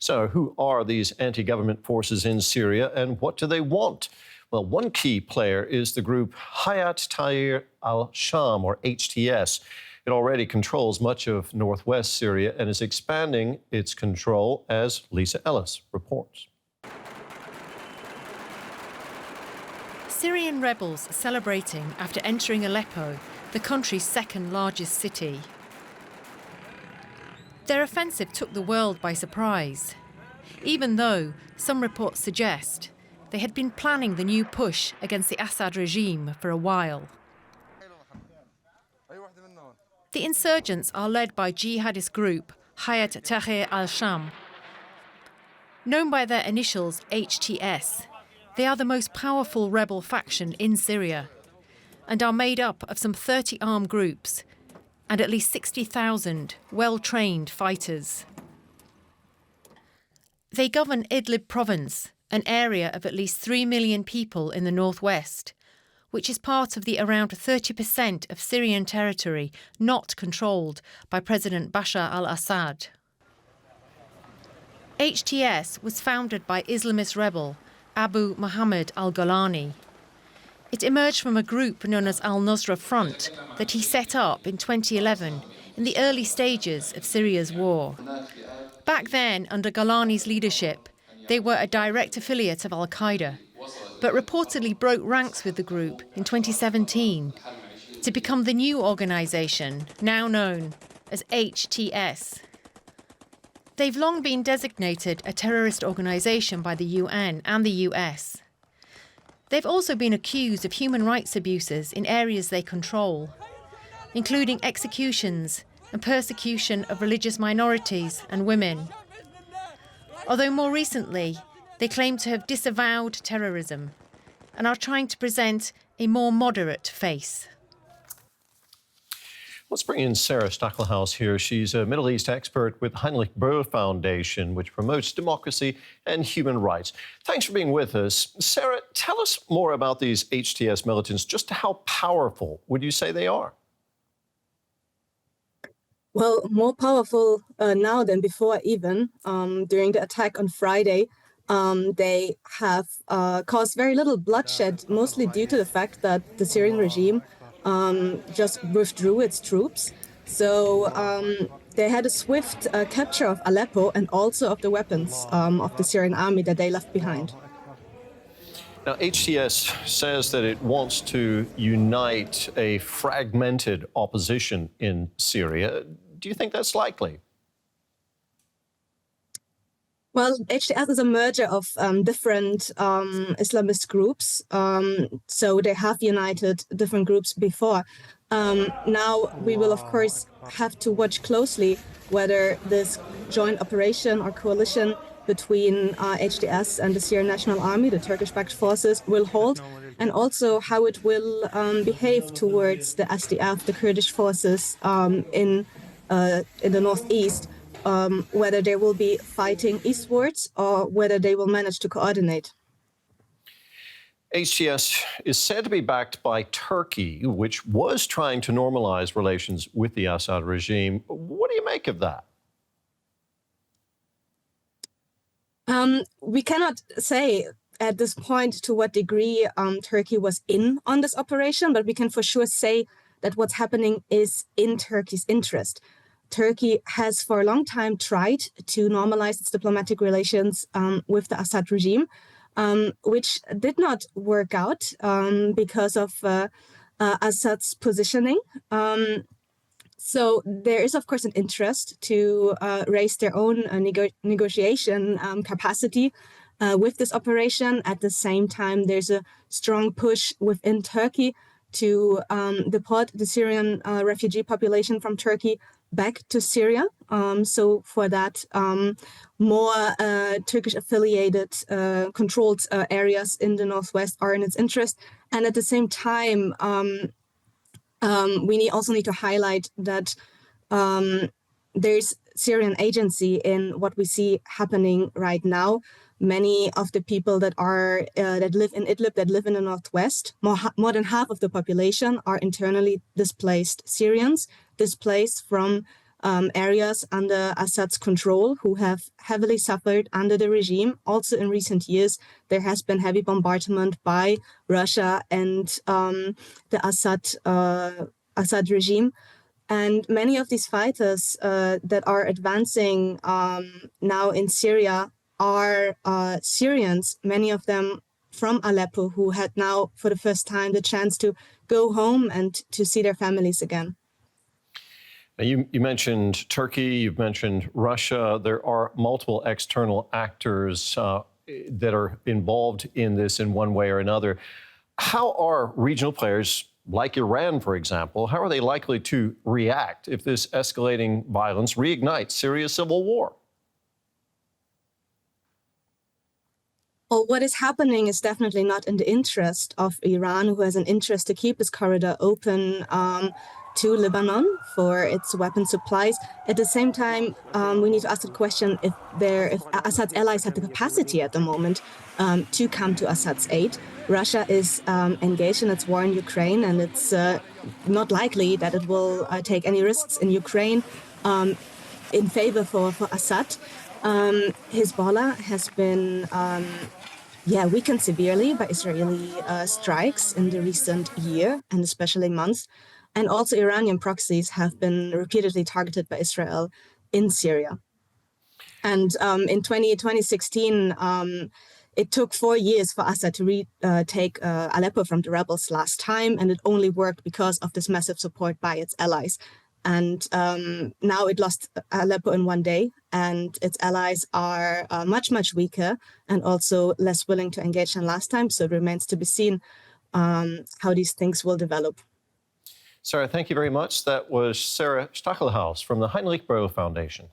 So who are these anti-government forces in Syria and what do they want? Well, one key player is the group Hayat Tahrir al-Sham, or HTS. It already controls much of northwest Syria and is expanding its control, as Lisa Ellis reports. Syrian rebels celebrating after entering Aleppo, the country's second largest city. Their offensive took the world by surprise, even though some reports suggest they had been planning the new push against the Assad regime for a while. The insurgents are led by jihadist group Hayat Tahrir al-Sham. Known by their initials HTS, they are the most powerful rebel faction in Syria and are made up of some 30 armed groups and at least 60,000 well-trained fighters. They govern Idlib province, an area of at least 3 million people in the northwest, which is part of the around 30% of Syrian territory not controlled by President Bashar al-Assad. HTS was founded by Islamist rebel Abu Muhammad al-Golani. It emerged from a group known as al-Nusra Front that he set up in 2011 in the early stages of Syria's war. Back then, under Golani's leadership, they were a direct affiliate of al-Qaeda, but reportedly broke ranks with the group in 2017 to become the new organisation, now known as HTS. They've long been designated a terrorist organisation by the UN and the US. They've also been accused of human rights abuses in areas they control, including executions and persecution of religious minorities and women. Although more recently, they claim to have disavowed terrorism and are trying to present a more moderate face. Let's bring in Sarah Stackelhaus here. She's a Middle East expert with Heinrich Böll Foundation, which promotes democracy and human rights. Thanks for being with us. Sarah, tell us more about these HTS militants. Just how powerful would you say they are? Well, more powerful now than before even. During the attack on Friday, they have caused very little bloodshed, mostly due to the fact that the Syrian regime just withdrew its troops. So they had a swift capture of Aleppo and also of the weapons of the Syrian army that they left behind. Now, HTS says that it wants to unite a fragmented opposition in Syria. Do you think that's likely? Well, HTS is a merger of different Islamist groups. So they have united different groups before. Now we will, of course, have to watch closely whether this joint operation or coalition between HTS and the Syrian National Army, the Turkish-backed forces, will hold, and also how it will behave towards the SDF, the Kurdish forces in the northeast. Whether they will be fighting eastwards or whether they will manage to coordinate. HTS is said to be backed by Turkey, which was trying to normalize relations with the Assad regime. What do you make of that? We cannot say at this point to what degree Turkey was in on this operation, but we can for sure say that what's happening is in Turkey's interest. Turkey has for a long time tried to normalize its diplomatic relations with the Assad regime, which did not work out because of Assad's positioning. So there is, of course, an interest to raise their own negotiation capacity with this operation. At the same time, there's a strong push within Turkey to deport the Syrian refugee population from Turkey back to Syria. So for that, more Turkish-affiliated controlled areas in the northwest are in its interest. And at the same time, we also need to highlight that there's Syrian agency in what we see happening right now. Many of the people that live in Idlib, that live in the northwest, more than half of the population are internally displaced Syrians, displaced from areas under Assad's control who have heavily suffered under the regime. Also in recent years, there has been heavy bombardment by Russia and the Assad regime. And many of these fighters that are advancing now in Syria are Syrians, many of them from Aleppo, who had now for the first time the chance to go home and to see their families again. Now you mentioned Turkey, you've mentioned Russia. There are multiple external actors that are involved in this in one way or another. How are regional players like Iran, for example, how are they likely to react if this escalating violence reignites Syria's civil war? Well, what is happening is definitely not in the interest of Iran, who has an interest to keep this corridor open to Lebanon for its weapon supplies. At the same time, we need to ask the question if Assad's allies have the capacity at the moment to come to Assad's aid. Russia is engaged in its war in Ukraine, and it's not likely that it will take any risks in Ukraine in favor for Assad. Hezbollah has been weakened severely by Israeli strikes in the recent year and especially months. And also Iranian proxies have been repeatedly targeted by Israel in Syria. And in 2016, it took 4 years for Assad to retake Aleppo from the rebels last time, and it only worked because of this massive support by its allies. And now it lost Aleppo in 1 day, and its allies are much, much weaker and also less willing to engage than last time. So it remains to be seen how these things will develop. Sarah, thank you very much. That was Sarah Stachelhaus from the Heinrich Böll Foundation.